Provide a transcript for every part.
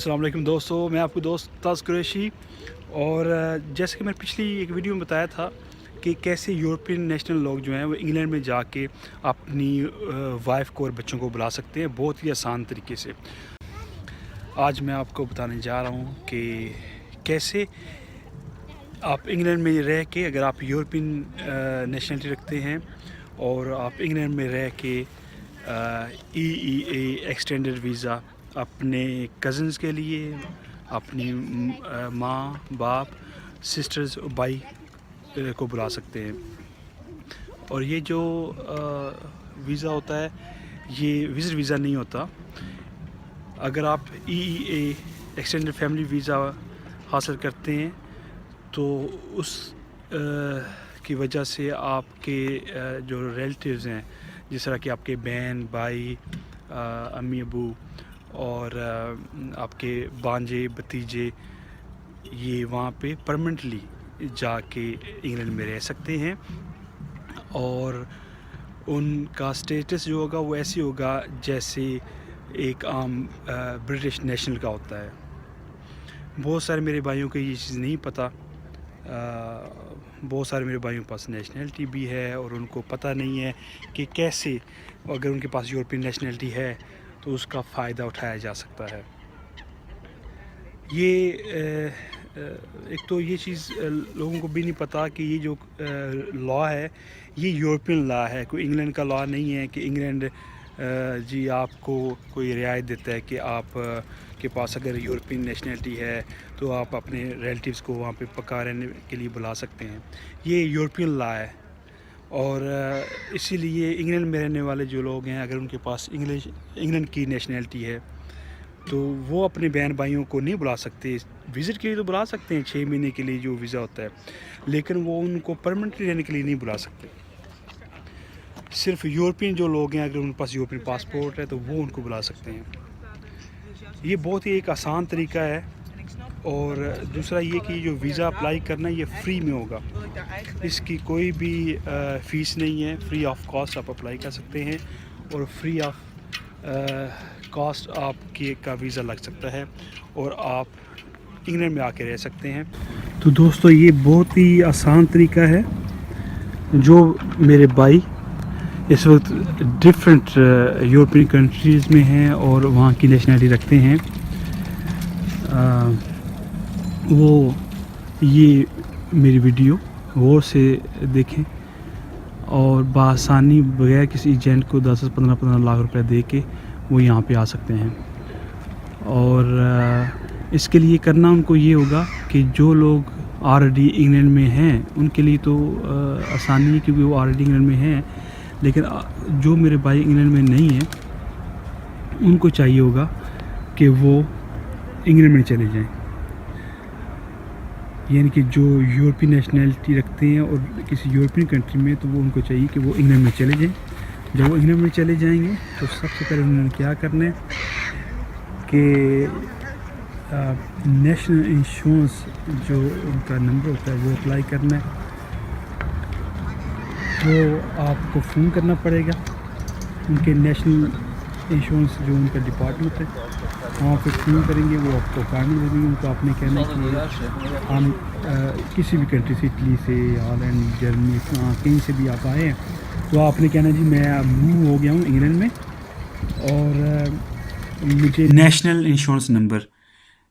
अस्सलाम वालेकुम दोस्तों, मैं आपको दोस्त ताज़ कुरैशी। और जैसे कि मैंने पिछली एक वीडियो में बताया था कि कैसे यूरोपियन नेशनल लोग जो हैं वो इंग्लैंड में जाके अपनी वाइफ को और बच्चों को बुला सकते हैं बहुत ही आसान तरीके से। आज मैं आपको बताने जा रहा हूँ कि कैसे आप इंग्लैंड में रह के, अगर आप यूरोपियन नेशनलिटी रखते हैं और आप इंग्लैंड में रह के EEA एक्सटेंडेड वीज़ा अपने कज़न्स के लिए, अपनी माँ बाप, सिस्टर्स, भाई को बुला सकते हैं। और ये जो वीज़ा होता है ये विज़िट वीज़ा नहीं होता। अगर आप EEA एक्सटेंडेड फैमिली वीज़ा हासिल करते हैं तो उस की वजह से आपके जो रिलेटिव्स हैं, जिस तरह कि आपके बहन भाई, अम्मी अबू और आपके भांजे भतीजे, ये वहाँ पे परमानेंटली जाके इंग्लैंड में रह सकते हैं। और उनका स्टेटस जो होगा वो ऐसे होगा जैसे एक आम ब्रिटिश नेशनल का होता है। बहुत सारे मेरे भाइयों को ये चीज़ नहीं पता। बहुत सारे मेरे भाइयों के पास नेशनलिटी भी है और उनको पता नहीं है कि कैसे, अगर उनके पास यूरोपियन नेशनलिटी है तो उसका फ़ायदा उठाया जा सकता है। ये एक तो ये चीज़ लोगों को भी नहीं पता कि ये जो लॉ है ये यूरोपियन लॉ है, कोई इंग्लैंड का लॉ नहीं है कि इंग्लैंड जी आपको कोई रियायत देता है कि आप के पास अगर यूरोपियन नेशनलिटी है तो आप अपने रिलेटिव्स को वहाँ पे पका रहने के लिए बुला सकते हैं। ये यूरोपियन लॉ है और इसीलिए इंग्लैंड में रहने वाले जो लोग हैं, अगर उनके पास इंग्लैंड की नेशनलिटी है तो वो अपने बहन भाइयों को नहीं बुला सकते। विज़िट के लिए तो बुला सकते हैं 6 महीने के लिए जो वीज़ा होता है, लेकिन वो उनको परमानेंटली रहने के लिए नहीं बुला सकते। सिर्फ यूरोपियन जो लोग हैं, अगर उनके पास यूरोपियन पासपोर्ट है तो वो उनको बुला सकते हैं। ये बहुत ही एक आसान तरीका है। और दूसरा ये कि जो वीज़ा अप्लाई करना ये फ्री में होगा, इसकी कोई भी फ़ीस नहीं है, फ्री ऑफ कॉस्ट आप अप्लाई कर सकते हैं और फ्री ऑफ कॉस्ट आपके का वीज़ा लग सकता है और आप इंग्लैंड में आके रह सकते हैं। तो दोस्तों ये बहुत ही आसान तरीका है। जो मेरे भाई इस वक्त डिफरेंट यूरोपियन कंट्रीज़ में हैं और वहाँ की नेशनलिटी रखते हैं, वो ये मेरी वीडियो गौर से देखें और बआसानी बगैर किसी एजेंट को 10-15 लाख रुपए दे के वो यहाँ पे आ सकते हैं। और इसके लिए करना उनको ये होगा कि जो लोग ऑलरेडी इंग्लैंड में हैं उनके लिए तो आसानी है क्योंकि वो ऑलरेडी इंग्लैंड में हैं, लेकिन जो मेरे भाई इंग्लैंड में नहीं हैं उनको चाहिए होगा कि वो इंग्लैंड में चले जाएं। यानी कि जो यूरोपियन नेशनलिटी रखते हैं और किसी यूरोपियन कंट्री में, तो वो उनको चाहिए कि वो इंग्लैंड में चले जाएं। जब वो इंग्लैंड में चले जाएंगे तो सबसे पहले उन्होंने क्या करना है कि नेशनल इंश्योरेंस जो उनका नंबर होता है वो अप्लाई करना है। वो आपको फ़ोन करना पड़ेगा उनके नेशनल इंश्योरेंस जो उनका डिपार्टमेंट है, वहाँ पे फ़ोन करेंगे, वो आपको अपॉइंटमेंट दे देंगे। उनको आपने कहना है कि हम किसी भी कंट्री से, इटली से, हॉलैंड, जर्मनी, कहीं से भी आप आए हैं, तो आपने कहना जी मैं मूव हो गया हूँ इंग्लैंड में और मुझे नेशनल इंश्योरेंस नंबर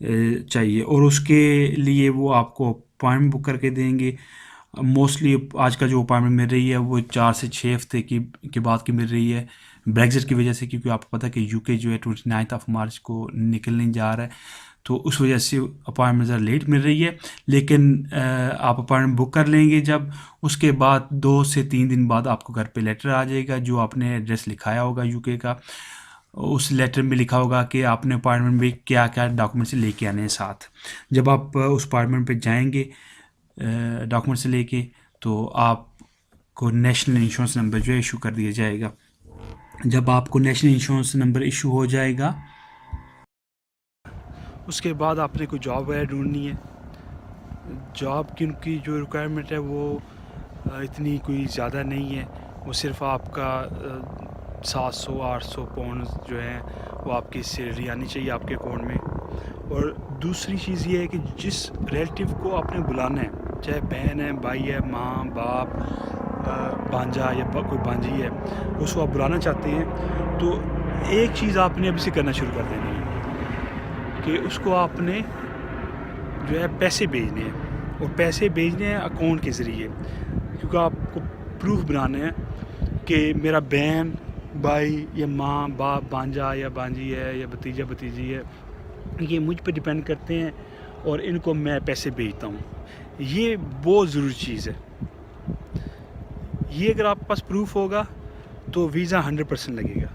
चाहिए, और उसके लिए वो आपको अपॉइंटमेंट बुक करके देंगे। मोस्टली आज का जो अपॉइंटमेंट मिल रही है वो 4 से 6 हफ्ते के बाद की मिल रही है, ब्रेग्जिट की वजह से, क्योंकि आपको पता है कि यूके जो है 29 मार्च को निकलने जा रहा है, तो उस वजह से अपॉइंटमेंट ज़रा लेट मिल रही है। लेकिन आप अपॉइंटमेंट बुक कर लेंगे जब, उसके बाद 2 से 3 दिन बाद आपको घर पे लेटर आ जाएगा जो आपने एड्रेस लिखाया होगा यूके का। उस लेटर में लिखा होगा कि आपने अपॉइंटमेंट में क्या क्या डॉक्यूमेंट्स लेके आने हैं साथ। जब आप उस अपॉइंटमेंट पे जाएंगे डॉक्यूमेंट्स लेके, तो आपको नेशनल इंश्योरेंस नंबर जो है इशू कर दिया जाएगा। जब आपको नेशनल इंश्योरेंस नंबर इशू हो जाएगा, उसके बाद आपने कोई जॉब वगैरह ढूंढनी है। जॉब की उनकी जो रिक्वायरमेंट है वो इतनी कोई ज़्यादा नहीं है, वो सिर्फ आपका 700-800 पाउंड जो है वो आपकी सैलरी आनी चाहिए आपके अकाउंट में। اور دوسری چیز یہ ہے کہ جس ریلیٹیو کو آپ نے بلانا ہے, چاہے بہن ہے, بھائی ہے, ماں باپ, بانجا یا کوئی بانجی ہے, اس کو آپ بلانا چاہتے ہیں تو ایک چیز آپ نے ابھی سے کرنا شروع کر دینی ہے کہ اس کو آپ نے جو ہے پیسے بھیجنے ہیں, اور پیسے بھیجنے ہیں اکاؤنٹ کے ذریعے, کیونکہ آپ کو پروف بنانا ہے کہ میرا بہن بھائی یا ماں باپ, بانجا یا بانجی ہے یا بھتیجا بھتیجی ہے, یہ مجھ پہ ڈپینڈ کرتے ہیں اور ان کو میں پیسے بھیجتا ہوں. یہ بہت ضروری چیز ہے. یہ اگر آپ کے پاس پروف ہوگا تو ویزا 100% لگے گا.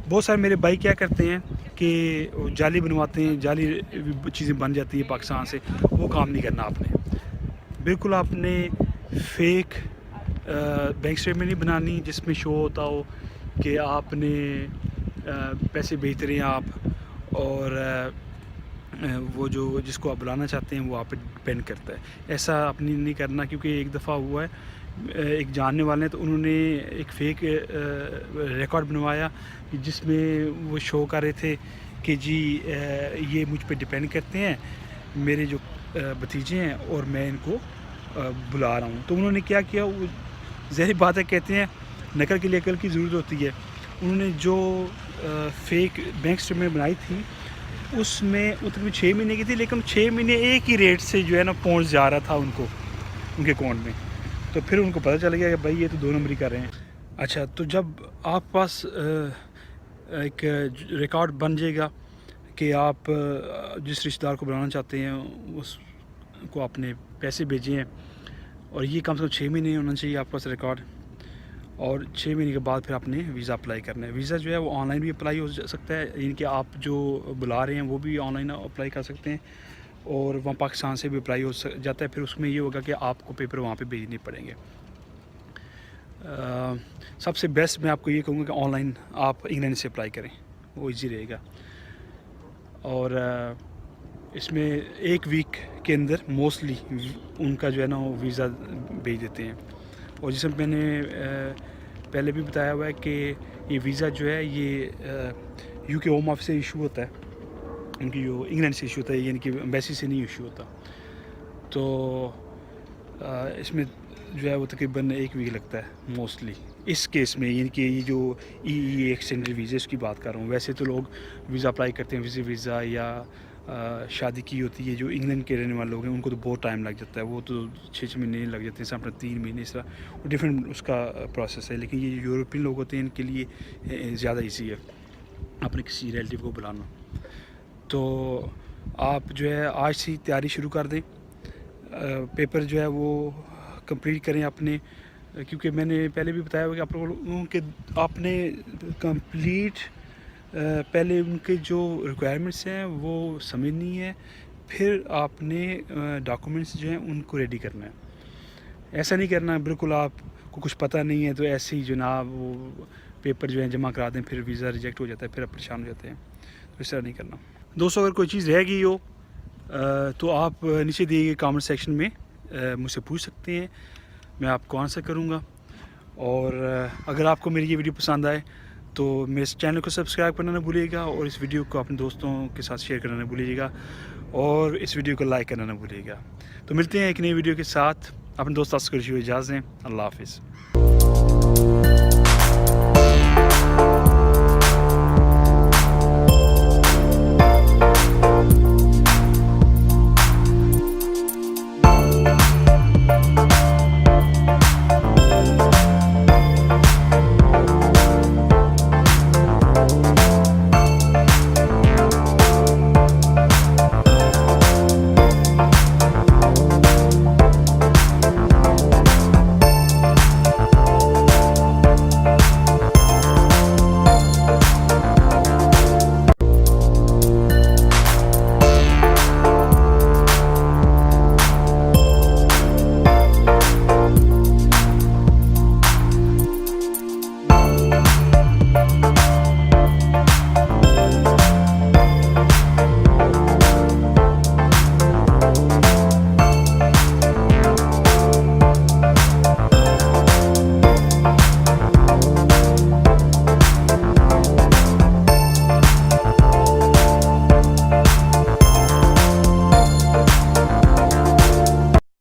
بہت سارے میرے بھائی کیا کرتے ہیں کہ وہ جعلی بنواتے ہیں, جعلی چیزیں بن جاتی ہیں پاکستان سے. وہ کام نہیں کرنا آپ نے. بالکل آپ نے فیک بینک اسٹیٹمنٹ نہیں بنانی جس میں شو ہوتا ہو کہ آپ نے پیسے بھیج رہے ہیں آپ, اور وہ جو جس کو آپ بلانا چاہتے ہیں وہ آپ پہ ڈپینڈ کرتا ہے. ایسا آپ نے نہیں کرنا, کیونکہ ایک دفعہ ہوا ہے, ایک جاننے والے ہیں تو انہوں نے ایک فیک ریکارڈ بنوایا جس میں وہ شو کر رہے تھے کہ جی یہ مجھ پہ ڈپینڈ کرتے ہیں, میرے جو بھتیجے ہیں, اور میں ان کو بلا رہا ہوں. تو انہوں نے کیا کیا, وہ ظاہر بات ہے کہتے ہیں نقل کے لیے عقل کی ضرورت ہوتی ہے. انہوں نے جو فیک بینک اسٹیٹمنٹ بنائی تھی اس میں تقریباً 6 مہینے کی تھی, لیکن 6 مہینے ایک ہی ریٹ سے جو ہے نا پہنچ جا رہا تھا ان کو, ان کے اکاؤنٹ میں. تو پھر ان کو پتہ چل گیا کہ بھائی یہ تو 2 نمبری کر رہے ہیں. اچھا, تو جب آپ پاس ایک ریکارڈ بن جائے گا کہ آپ جس رشتہ دار کو بلانا چاہتے ہیں اس کو آپ نے پیسے بھیجے ہیں, اور یہ کم سے کم 6 مہینے ہونا چاہیے آپ کے پاس ریکارڈ, اور 6 مہینے کے بعد پھر آپ نے ویزا اپلائی کرنا ہے. ویزا جو ہے وہ آن لائن بھی اپلائی ہو سکتا ہے, یعنی کہ آپ جو بلا رہے ہیں وہ بھی آن لائن اپلائی کر سکتے ہیں, اور وہاں پاکستان سے بھی اپلائی ہو جاتا ہے. پھر اس میں یہ ہوگا کہ آپ کو پیپر وہاں پہ بھیجنے پڑیں گے. سب سے بیسٹ میں آپ کو یہ کہوں گا کہ آن لائن آپ انگلینڈ سے اپلائی کریں, وہ ایزی رہے گا. اور اس میں 1 ویک کے اندر موسٹلی ان کا جو ہے نا وہ ویزا بھیج دیتے ہیں. اور جیسے میں نے پہلے بھی بتایا ہوا ہے کہ یہ ویزا جو ہے یہ یو کے ہوم آفس سے ایشو ہوتا ہے, ان کی جو انگلینڈ سے ایشو ہوتا ہے, یعنی کہ ایمبیسی سے نہیں ایشو ہوتا. تو اس میں جو ہے وہ تقریباً 1 ویک لگتا ہے موسٹلی اس کیس میں, یعنی کہ یہ جو ایکسٹینڈڈ ویزا اس کی بات کر رہا ہوں. ویسے تو لوگ ویزا اپلائی کرتے ہیں, ویزا یا شادی کی ہوتی ہے, جو انگلینڈ کے رہنے والے لوگ ہیں ان کو تو بہت ٹائم لگ جاتا ہے, وہ تو 6 مہینے لگ جاتے ہیں, سب 3 مہینے, اس طرح وہ ڈفرینٹ اس کا پروسیس ہے. لیکن یہ یورپین لوگ ہوتے ہیں ان کے لیے زیادہ ایزی ہے اپنے کسی ریلیٹیو کو بلانا. تو آپ جو ہے آج سے تیاری شروع کر دیں, پیپر جو ہے وہ کمپلیٹ کریں اپنے, کیونکہ میں نے پہلے بھی بتایا ہوا کہ آپ لوگوں کے آپ نے کمپلیٹ پہلے ان کے جو ریکوائرمنٹس ہیں وہ سمجھنی ہے, پھر آپ نے ڈاکومنٹس جو ہیں ان کو ریڈی کرنا ہے. ایسا نہیں کرنا بالکل آپ کو کچھ پتہ نہیں ہے تو ایسے ہی جناب وہ پیپر جو ہیں جمع کرا دیں, پھر ویزا ریجیکٹ ہو جاتا ہے, پھر آپ پریشان ہو جاتے ہیں. تو اس طرح نہیں کرنا. دوستوں, اگر کوئی چیز رہ گئی ہو تو آپ نیچے دیے گئے کامنٹ سیکشن میں مجھ سے پوچھ سکتے ہیں, میں آپ کو آنسر کروں گا. اور اگر آپ کو میری یہ ویڈیو پسند آئے تو میرے اس چینل کو سبسکرائب کرنا نہ بھولیے گا, اور اس ویڈیو کو اپنے دوستوں کے ساتھ شیئر کرنا نہ بھولیے گا, اور اس ویڈیو کو لائک کرنا نہ بھولیے گا. تو ملتے ہیں ایک نئی ویڈیو کے ساتھ. اپنے دوست کو اجازت دیں. اللہ حافظ.